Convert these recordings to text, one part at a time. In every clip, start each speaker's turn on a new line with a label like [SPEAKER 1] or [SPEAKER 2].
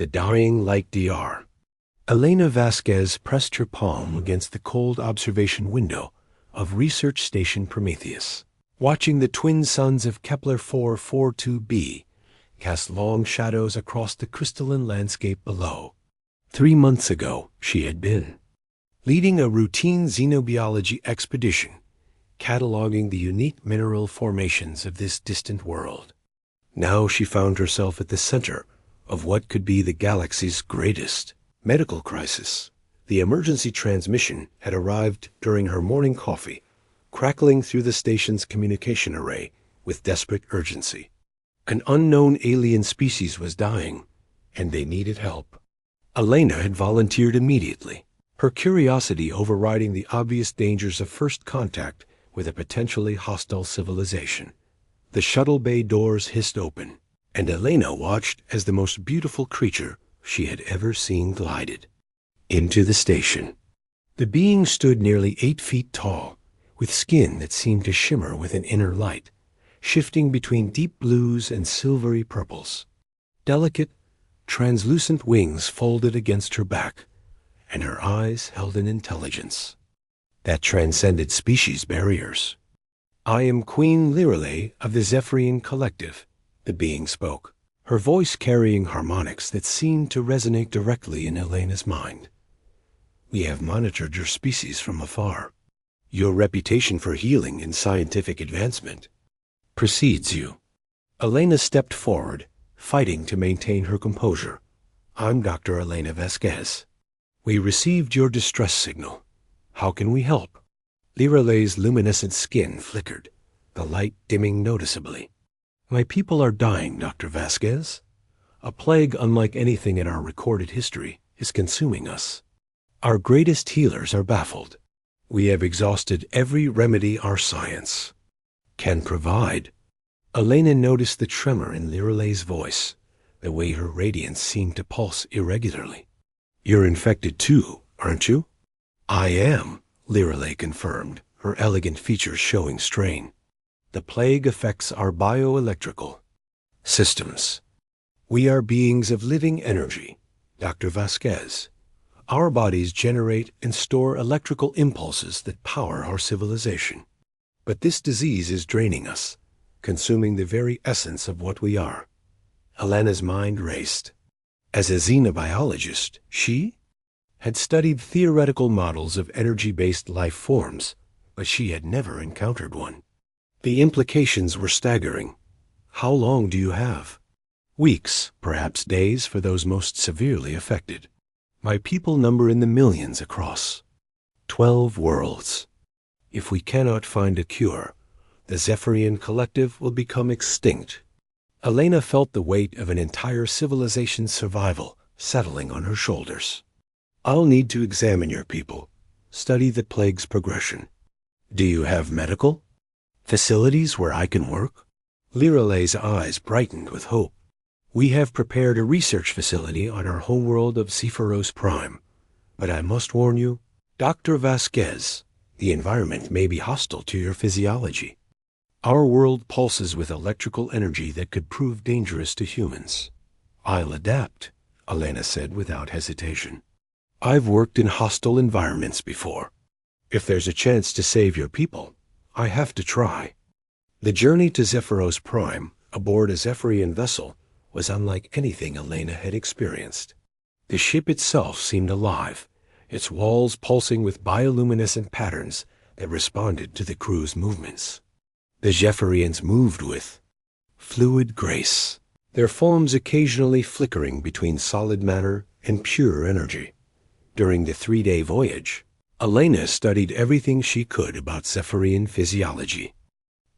[SPEAKER 1] The Dying Light DR. Elena Vasquez pressed her palm against the cold observation window of Research Station Prometheus, watching the twin suns of Kepler 442b cast long shadows across the crystalline landscape below. 3 months ago, she had been leading a routine xenobiology expedition, cataloging the unique mineral formations of this distant world. Now she found herself at the center of what could be the galaxy's greatest medical crisis. The emergency transmission had arrived during her morning coffee, crackling through the station's communication array with desperate urgency. An unknown alien species was dying, and they needed help. Elena had volunteered immediately, her curiosity overriding the obvious dangers of first contact with a potentially hostile civilization. The shuttle bay doors hissed open, and Elena watched as the most beautiful creature she had ever seen glided into the station. The being stood nearly 8 feet tall, with skin that seemed to shimmer with an inner light, shifting between deep blues and silvery purples. Delicate, translucent wings folded against her back, and her eyes held an intelligence that transcended species barriers. "I am Queen Lirelei of the Zephyrian Collective," the being spoke, her voice carrying harmonics that seemed to resonate directly in Elena's mind. "We have monitored your species from afar. Your reputation for healing and scientific advancement precedes you." Elena stepped forward, fighting to maintain her composure. "I'm Dr. Elena Vasquez. We received your distress signal. How can we help?" Lirelei's luminescent skin flickered, the light dimming noticeably. "My people are dying, Dr. Vasquez. A plague unlike anything in our recorded history is consuming us. Our greatest healers are baffled. We have exhausted every remedy our science can provide." Elena noticed the tremor in Lirelei's voice, the way her radiance seemed to pulse irregularly. "You're infected too, aren't you?" "I am," Lirelei confirmed, her elegant features showing strain. "The plague affects our bioelectrical systems. We are beings of living energy, Dr. Vasquez. Our bodies generate and store electrical impulses that power our civilization. But this disease is draining us, consuming the very essence of what we are." Elena's mind raced. As a xenobiologist, she had studied theoretical models of energy-based life forms, but she had never encountered one. The implications were staggering. "How long do you have?" "Weeks, perhaps days for those most severely affected. My people number in the millions across 12 worlds. If we cannot find a cure, the Zephyrian Collective will become extinct." Elena felt the weight of an entire civilization's survival settling on her shoulders. "I'll need to examine your people, study the plague's progression. Do you have medical facilities where I can work?" Lirelei's eyes brightened with hope. "We have prepared a research facility on our homeworld of Zephyros Prime. But I must warn you, Dr. Vasquez, the environment may be hostile to your physiology. Our world pulses with electrical energy that could prove dangerous to humans." "I'll adapt," Elena said without hesitation. "I've worked in hostile environments before. If there's a chance to save your people, I have to try." The journey to Zephyros Prime, aboard a Zephyrian vessel, was unlike anything Elena had experienced. The ship itself seemed alive, its walls pulsing with bioluminescent patterns that responded to the crew's movements. The Zephyrians moved with fluid grace, their forms occasionally flickering between solid matter and pure energy. During the 3-day voyage, Elena studied everything she could about Zephyrian physiology.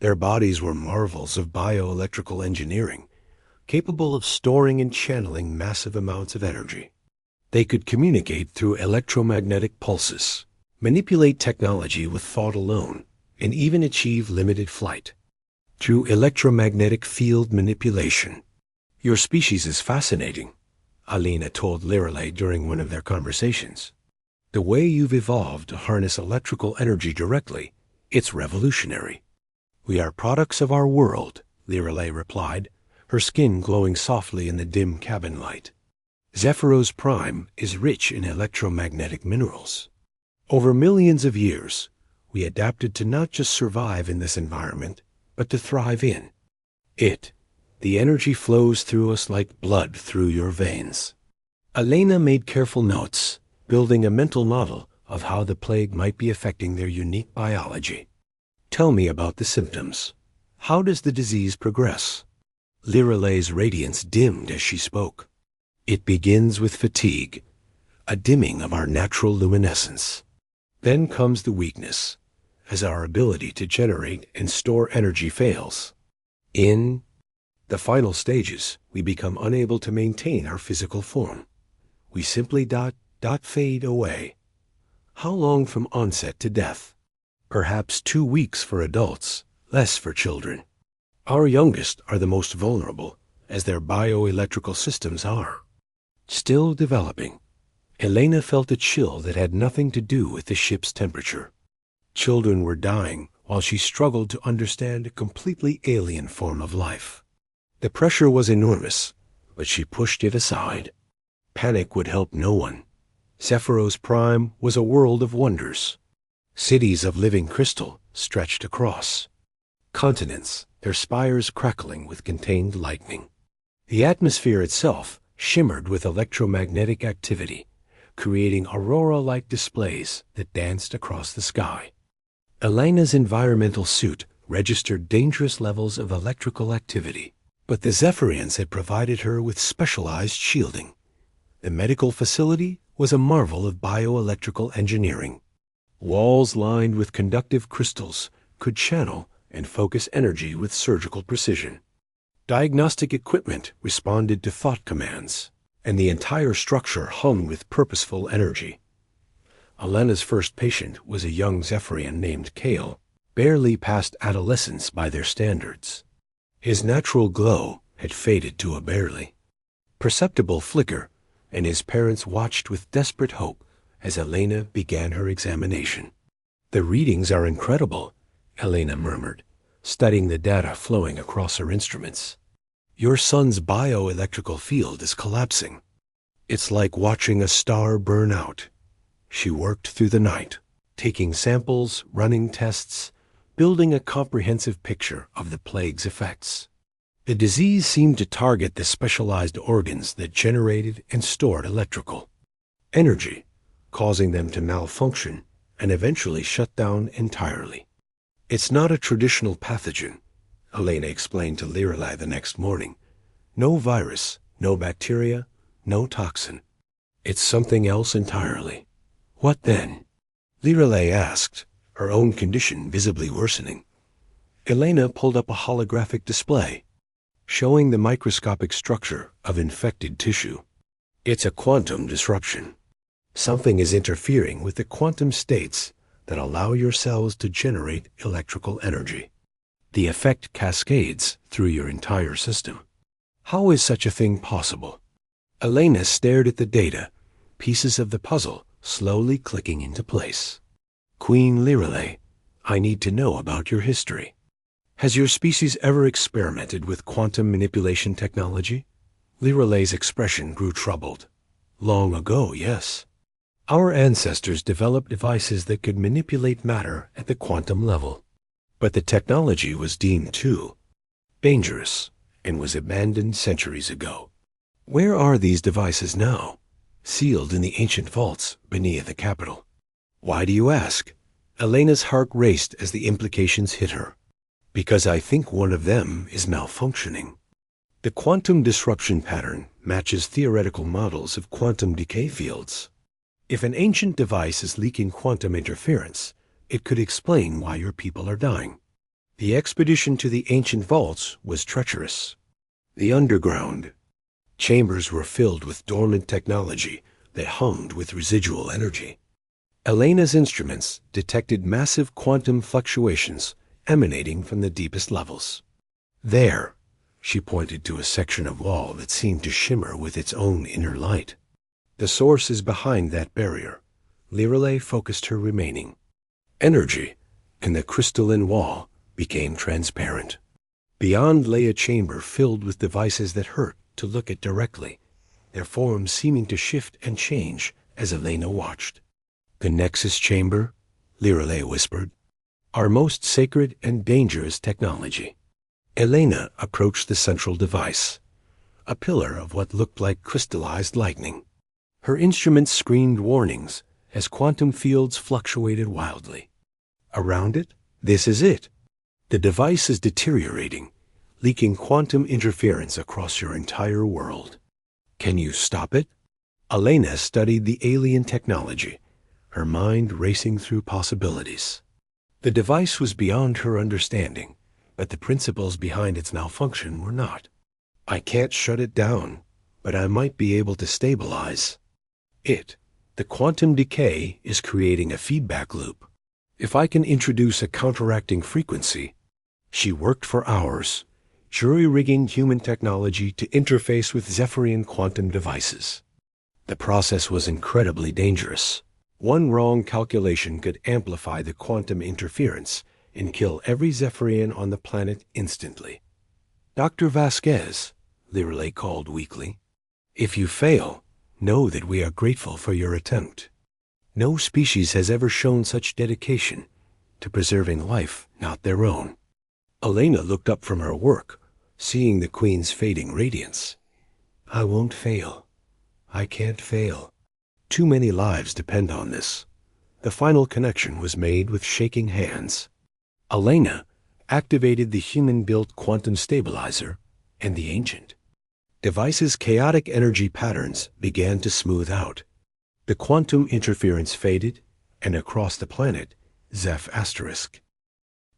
[SPEAKER 1] Their bodies were marvels of bioelectrical engineering, capable of storing and channeling massive amounts of energy. They could communicate through electromagnetic pulses, manipulate technology with thought alone, and even achieve limited flight through electromagnetic field manipulation. "Your species is fascinating," Elena told Lirelei during one of their conversations. "The way you've evolved to harness electrical energy directly, it's revolutionary." "We are products of our world," Lirelei replied, her skin glowing softly in the dim cabin light. Zephyros Prime is rich in electromagnetic minerals. Over millions of years, we adapted to not just survive in this environment, but to thrive in it. The energy flows through us like blood through your veins. Elena made careful notes, building a mental model of how the plague might be affecting their unique biology. Tell me about the symptoms. How does the disease progress? Liralay's radiance dimmed as she spoke. It begins with fatigue, a dimming of our natural luminescence. Then comes the weakness, as our ability to generate and store energy fails. In the final stages, we become unable to maintain our physical form. We simply fade away. How long from onset to death? Perhaps 2 weeks for adults, less for children. Our youngest are the most vulnerable, as their bioelectrical systems are still developing. Elena felt a chill that had nothing to do with the ship's temperature. Children were dying while she struggled to understand a completely alien form of life. The pressure was enormous, but she pushed it aside. Panic would help no one. Zephyros Prime was a world of wonders. Cities of living crystal stretched across continents, their spires crackling with contained lightning. The atmosphere itself shimmered with electromagnetic activity, creating aurora-like displays that danced across the sky. Elena's environmental suit registered dangerous levels of electrical activity, but the Zephyrians had provided her with specialized shielding. The medical facility was a marvel of bioelectrical engineering. Walls lined with conductive crystals could channel and focus energy with surgical precision. Diagnostic equipment responded to thought commands, and the entire structure hung with purposeful energy. Elena's first patient was a young Zephyrian named Kale, barely past adolescence by their standards. His natural glow had faded to a barely perceptible flicker, and his parents watched with desperate hope as Elena began her examination. "The readings are incredible," Elena murmured, studying the data flowing across her instruments. "Your son's bioelectrical field is collapsing. It's like watching a star burn out." She worked through the night, taking samples, running tests, building a comprehensive picture of the plague's effects. The disease seemed to target the specialized organs that generated and stored electrical energy, causing them to malfunction and eventually shut down entirely. "It's not a traditional pathogen," Elena explained to Lirelai the next morning. "No virus, no bacteria, no toxin. It's something else entirely." "What then?" Lirelai asked, her own condition visibly worsening. Elena pulled up a holographic display, showing the microscopic structure of infected tissue. "It's a quantum disruption. Something is interfering with the quantum states that allow your cells to generate electrical energy. The effect cascades through your entire system." "How is such a thing possible?" Elena stared at the data, pieces of the puzzle slowly clicking into place. "Queen Lirelai, I need to know about your history. Has your species ever experimented with quantum manipulation technology?" Lirelai's expression grew troubled. "Long ago, yes. Our ancestors developed devices that could manipulate matter at the quantum level. But the technology was deemed too dangerous and was abandoned centuries ago. Where are these devices now? Sealed in the ancient vaults beneath the capital." "Why do you ask?" Elena's heart raced as the implications hit her. "Because I think one of them is malfunctioning. The quantum disruption pattern matches theoretical models of quantum decay fields. If an ancient device is leaking quantum interference, it could explain why your people are dying. The expedition to the ancient vaults was treacherous. The underground chambers were filled with dormant technology that hummed with residual energy. Elena's instruments detected massive quantum fluctuations emanating from the deepest levels. There, she pointed to a section of wall that seemed to shimmer with its own inner light. The source is behind that barrier. Lirelai focused her remaining energy, and the crystalline wall became transparent. Beyond lay a chamber filled with devices that hurt to look at directly. their forms seeming to shift and change as Elena watched. "The Nexus Chamber," Lirelei whispered, "our most sacred and dangerous technology." Elena approached the central device, a pillar of what looked like crystallized lightning. Her instruments screamed warnings as quantum fields fluctuated wildly. Around it, "This is it. The device is deteriorating, leaking quantum interference across your entire world. Can you stop it?" Elena studied the alien technology, her mind racing through possibilities. The device was beyond her understanding, but the principles behind its malfunction were not. "I can't shut it down, but I might be able to stabilize it. The quantum decay is creating a feedback loop. If I can introduce a counteracting frequency." She worked for hours, jury-rigging human technology to interface with Zephyrian quantum devices. The process was incredibly dangerous. One wrong calculation could amplify the quantum interference and kill every Zephyrian on the planet instantly. "Dr. Vasquez," Lirelei called weakly, "if you fail, know that we are grateful for your attempt. No species has ever shown such dedication to preserving life not their own." Elena looked up from her work, seeing the Queen's fading radiance. "I won't fail. I can't fail. Too many lives depend on this." The final connection was made with shaking hands. Elena activated the human-built quantum stabilizer and the ancient device's chaotic energy patterns began to smooth out. The quantum interference faded, and across the planet, Zeph ***.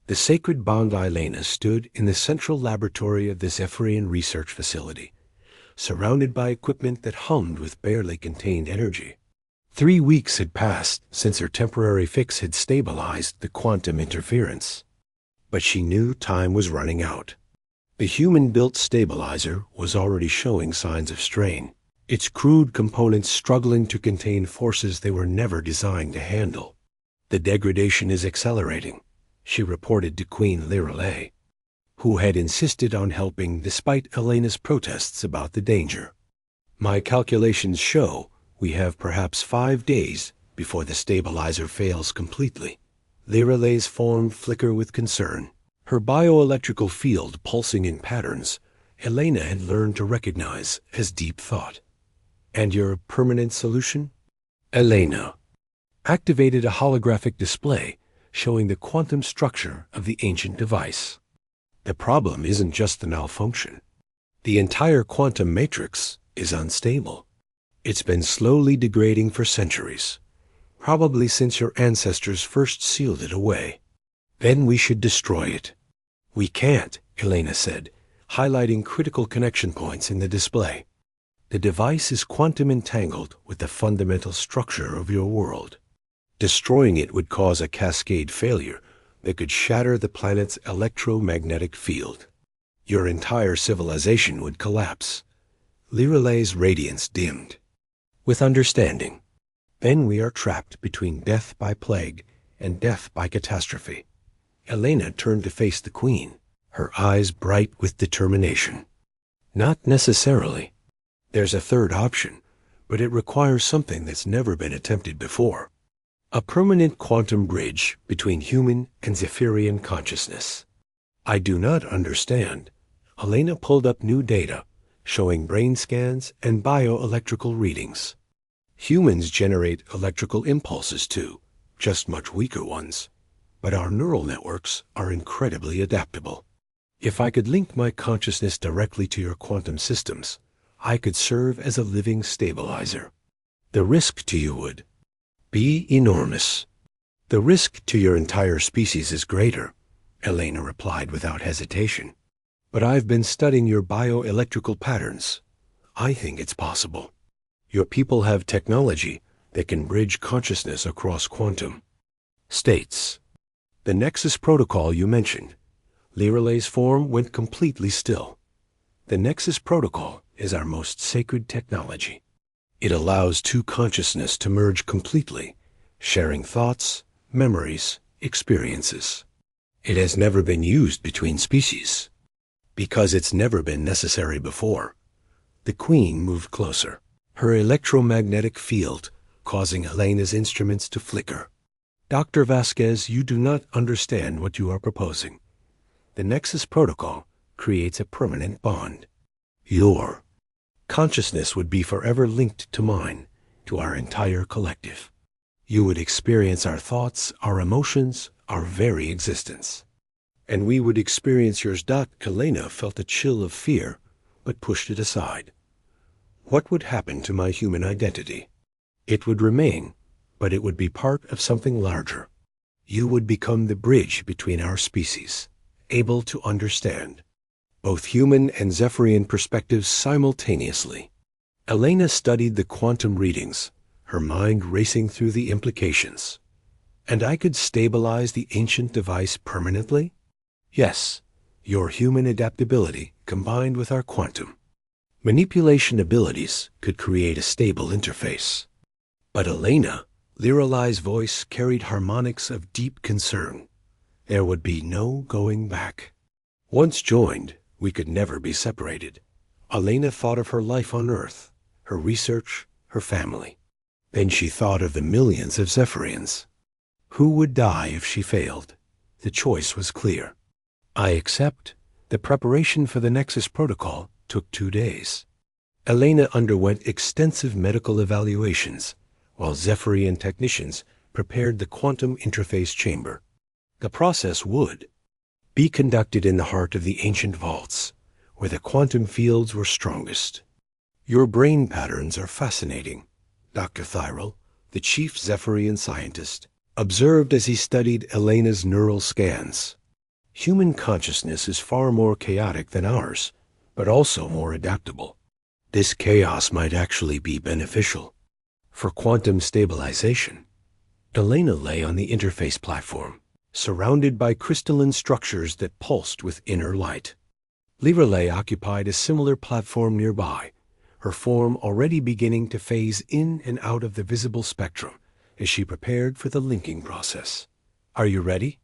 [SPEAKER 1] The sacred Bond Elena stood in the central laboratory of the Zephyrian research facility, surrounded by equipment that hummed with barely contained energy. 3 weeks had passed since her temporary fix had stabilized the quantum interference. But she knew time was running out. The human-built stabilizer was already showing signs of strain, its crude components struggling to contain forces they were never designed to handle. "The degradation is accelerating," she reported to Queen Lirelei, who had insisted on helping despite Elena's protests about the danger. "My calculations show we have perhaps 5 days before the stabilizer fails completely." Lirelei's form flickered with concern, her bioelectrical field pulsing in patterns Elena had learned to recognize as deep thought. "And your permanent solution?" Elena activated a holographic display showing the quantum structure of the ancient device. "The problem isn't just the malfunction. The entire quantum matrix is unstable. It's been slowly degrading for centuries, probably since your ancestors first sealed it away. Then we should destroy it." "We can't," Elena said, highlighting critical connection points in the display. "The device is quantum entangled with the fundamental structure of your world. Destroying it would cause a cascade failure that could shatter the planet's electromagnetic field. Your entire civilization would collapse." Lirelei's radiance dimmed. "With understanding. Then we are trapped between death by plague and death by catastrophe." Elena turned to face the Queen, her eyes bright with determination. "Not necessarily. There's a third option, but it requires something that's never been attempted before. A permanent quantum bridge between human and Zephyrian consciousness." "I do not understand." Elena pulled up new data, showing brain scans and bioelectrical readings. "Humans generate electrical impulses too, just much weaker ones. But our neural networks are incredibly adaptable. If I could link my consciousness directly to your quantum systems, I could serve as a living stabilizer. The risk to you would be enormous." "The risk to your entire species is greater," Elena replied without hesitation. "But I've been studying your bioelectrical patterns. I think it's possible. Your people have technology that can bridge consciousness across quantum states. The Nexus protocol you mentioned." Lirelei's form went completely still. "The Nexus protocol is our most sacred technology. It allows two consciousness to merge completely, sharing thoughts, memories, experiences. It has never been used between species, because it's never been necessary before." The Queen moved closer, her electromagnetic field causing Elena's instruments to flicker. Dr. Vasquez, you do not understand what you are proposing. The Nexus Protocol creates a permanent bond. Your consciousness would be forever linked to mine, to our entire collective. You would experience our thoughts, our emotions, our very existence. And we would experience yours. Elena felt a chill of fear, but pushed it aside. What would happen to my human identity? It would remain, but it would be part of something larger. You would become the bridge between our species, able to understand both human and Zephyrian perspectives simultaneously. Elena studied the quantum readings, her mind racing through the implications. And I could stabilize the ancient device permanently? Yes, your human adaptability combined with our quantum manipulation abilities could create a stable interface. But Elena, Liralei's voice carried harmonics of deep concern. There would be no going back. Once joined, we could never be separated. Elena thought of her life on Earth, her research, her family. Then she thought of the millions of Zephyrians. Who would die if she failed? The choice was clear. I accept. The preparation for the Nexus Protocol took 2 days. Elena underwent extensive medical evaluations, while Zephyrian technicians prepared the quantum interface chamber. The process would be conducted in the heart of the ancient vaults, where the quantum fields were strongest. Your brain patterns are fascinating, Dr. Thyrell, the chief Zephyrian scientist, observed as he studied Elena's neural scans. Human consciousness is far more chaotic than ours, but also more adaptable. This chaos might actually be beneficial for quantum stabilization. Elena lay on the interface platform, surrounded by crystalline structures that pulsed with inner light. Liralee occupied a similar platform nearby, her form already beginning to phase in and out of the visible spectrum as she prepared for the linking process. Are you ready?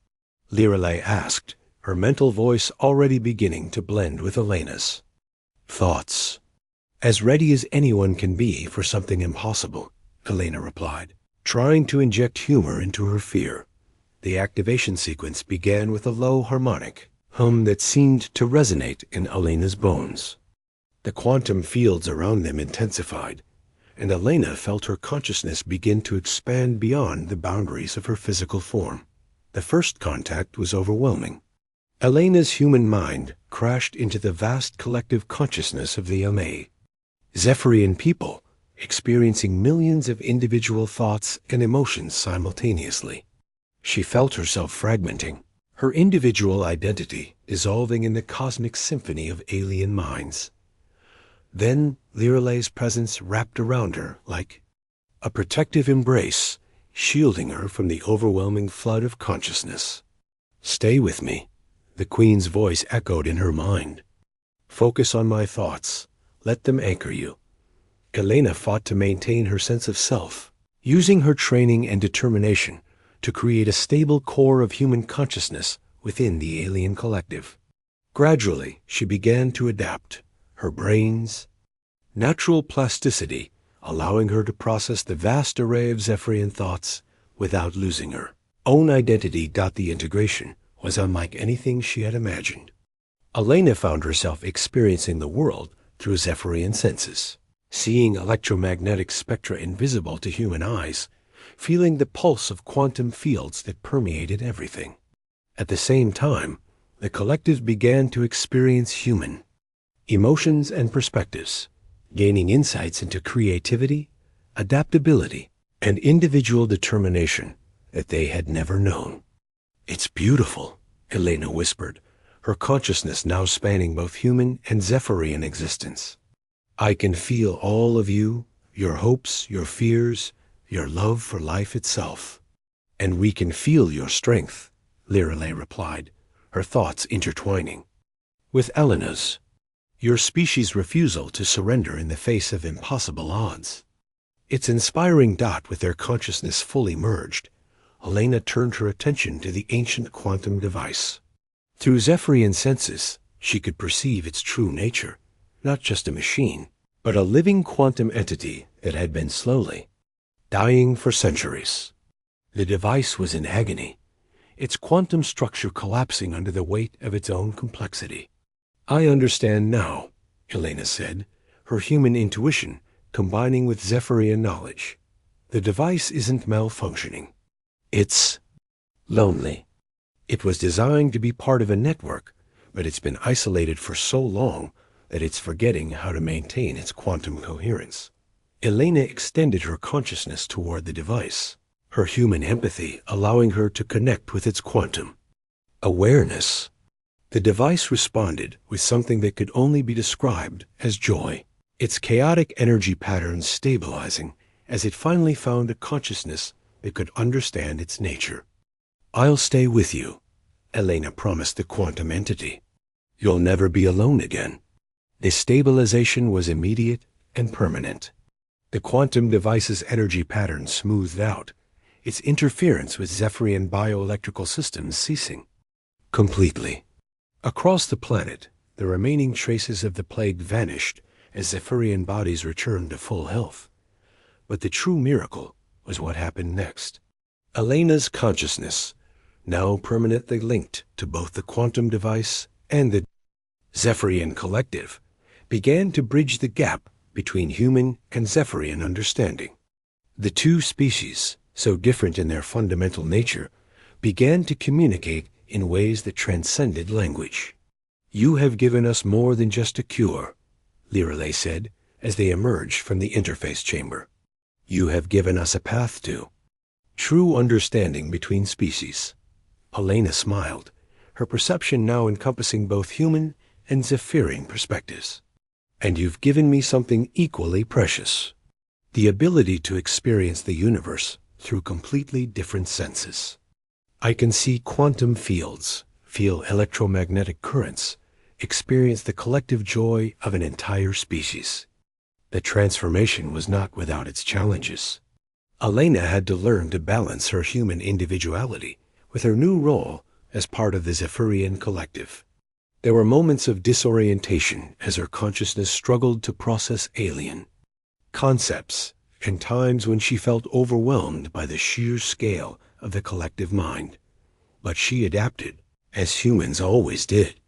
[SPEAKER 1] Liralee asked, her mental voice already beginning to blend with Elena's thoughts. As ready as anyone can be for something impossible, Elena replied, trying to inject humor into her fear. The activation sequence began with a low harmonic hum that seemed to resonate in Elena's bones. The quantum fields around them intensified, and Elena felt her consciousness begin to expand beyond the boundaries of her physical form. The first contact was overwhelming. Elena's human mind crashed into the vast collective consciousness of the MA. Zephyrian people experiencing millions of individual thoughts and emotions simultaneously. She felt herself fragmenting, her individual identity dissolving in the cosmic symphony of alien minds. Then Liralee's presence wrapped around her like a protective embrace, shielding her from the overwhelming flood of consciousness. Stay with me, the Queen's voice echoed in her mind. Focus on my thoughts. Let them anchor you. Elena fought to maintain her sense of self, using her training and determination to create a stable core of human consciousness within the alien collective. Gradually, she began to adapt, her brain's natural plasticity allowing her to process the vast array of Zephyrian thoughts without losing her own identity. The integration was unlike anything she had imagined. Elena found herself experiencing the world through Zephyrian senses, seeing electromagnetic spectra invisible to human eyes, feeling the pulse of quantum fields that permeated everything. At the same time, the collective began to experience human emotions and perspectives, gaining insights into creativity, adaptability, and individual determination that they had never known. It's beautiful, Elena whispered, her consciousness now spanning both human and Zephyrian existence. I can feel all of you, your hopes, your fears, your love for life itself. And we can feel your strength, Liralee replied, her thoughts intertwining with Elena's. Your species' refusal to surrender in the face of impossible odds. It's inspiring. With their consciousness fully merged, Elena turned her attention to the ancient quantum device. Through Zephyrian senses, she could perceive its true nature, not just a machine, but a living quantum entity that had been slowly dying for centuries. The device was in agony, its quantum structure collapsing under the weight of its own complexity. "I understand now," Elena said, her human intuition combining with Zephyrian knowledge. "The device isn't malfunctioning. It's lonely. It was designed to be part of a network, but it's been isolated for so long that it's forgetting how to maintain its quantum coherence." Elena extended her consciousness toward the device, her human empathy allowing her to connect with its quantum awareness. The device responded with something that could only be described as joy, its chaotic energy patterns stabilizing as it finally found a consciousness that could understand its nature. "I'll stay with you," Elena promised the quantum entity. "You'll never be alone again." The stabilization was immediate and permanent. The quantum device's energy patterns smoothed out, its interference with Zephyrian bioelectrical systems ceasing completely. Across the planet, the remaining traces of the plague vanished as Zephyrian bodies returned to full health. But the true miracle was what happened next. Elena's consciousness, now permanently linked to both the quantum device and the Zephyrian collective, began to bridge the gap between human and Zephyrian understanding. The two species, so different in their fundamental nature, began to communicate in ways that transcended language. "You have given us more than just a cure," Lirelei said as they emerged from the interface chamber. "You have given us a path to true understanding between species." Elena smiled, her perception now encompassing both human and Zephyrian perspectives. "And you've given me something equally precious, the ability to experience the universe through completely different senses. I can see quantum fields, feel electromagnetic currents, experience the collective joy of an entire species." The transformation was not without its challenges. Elena had to learn to balance her human individuality with her new role as part of the Zephyrian collective. There were moments of disorientation as her consciousness struggled to process alien concepts, and times when she felt overwhelmed by the sheer scale of the collective mind. But she adapted, as humans always did.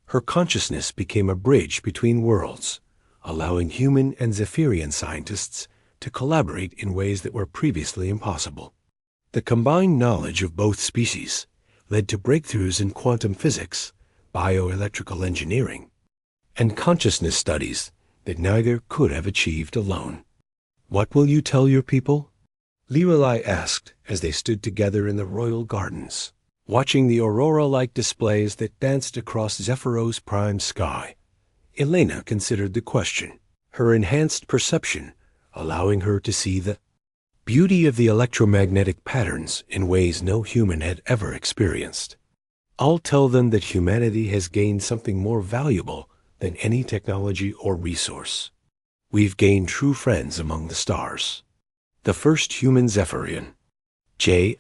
[SPEAKER 1] Her consciousness became a bridge between worlds, allowing human and Zephyrian scientists to collaborate in ways that were previously impossible. The combined knowledge of both species led to breakthroughs in quantum physics, bioelectrical engineering, and consciousness studies that neither could have achieved alone. "What will you tell your people?" Lirelei asked as they stood together in the royal gardens, watching the aurora-like displays that danced across Zephyros' prime sky. Elena considered the question, her enhanced perception allowing her to see the beauty of the electromagnetic patterns in ways no human had ever experienced. "I'll tell them that humanity has gained something more valuable than any technology or resource. We've gained true friends among the stars. The first human Zephyrian, J**.